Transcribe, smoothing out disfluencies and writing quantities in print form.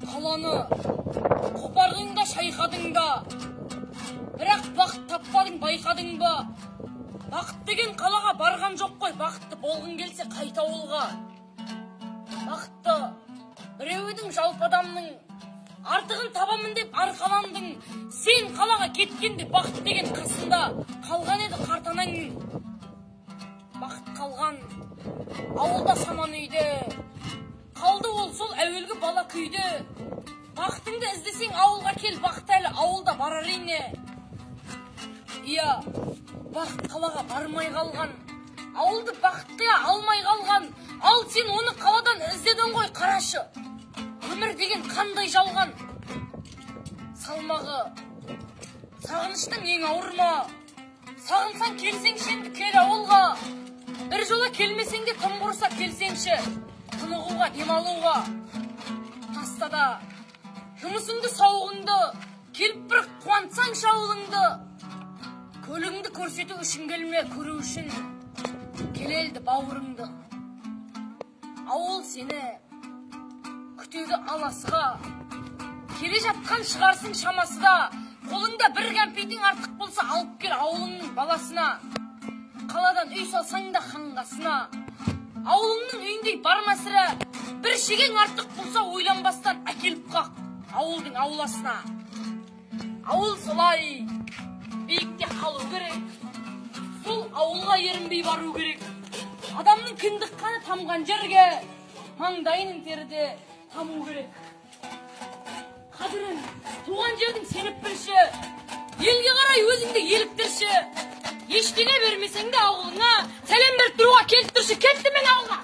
қаланы қопардың да шайқадың да, бірақ бақыт таппадың, байқадың ба? Бақыт деген қалаға барған жоқ қой, бақытты болғың келсе қайта ауылға. Бақытты біреудің жалпы адамның артығын табамын деп арқаландың. Сен қалаға кеткенде бақыт деген қасында қалған еді қартанаңның. Бақыт қалған ауылда саман үйде, қалды ол сол әуелгі бала күйде. Бақытыңды іздесең ауылға кел, бақыт әлі ауылда бар әрине. Иә, бақыт қалаға бармай қалған, ауылды бақытқа алмай қалған. Ал сен оны қаладан іздедің ғой, қарашы. Өмір деген қандай жалған. Салмағы сағыныштың ең ауыр ма? Сағынсаң келсеңші енді кел ауылға. Bir жола келмесең де тым құрса келсеңші, тынығуға, демалуға. Тастада жұмысыңды, сауығыңды, келіп бір қуантсаңшы ауылыңды. Көлігіңді көрсету үшін келме, көру үшін келелді бауырыңды. Ауыл сені күтеді аласыға, келе жатқан шығарсың шамасыда. Қолыңда бір кәмпитің артық болса алып кел ауылыңның баласына. Қаладан үй салсаң да қанғасына, ауылыңның үйіндей барма сірә. Bir шегең артық болса ойланбастан әкеліп қақ ауылдың ауласына. Ауыл солай биікте қалу керек, сол ауылға ерінбей бару керек. Адамның кіндік қаны тамған жерге маңдайының теріде таму керек. Қадірін туған жердің сеніп білші, елге қарай өзіңді еліктірші. Ештеңе бермесең де ауылыңа сәлем беріп тұруға келіп тұршы, кетті мен ауылға.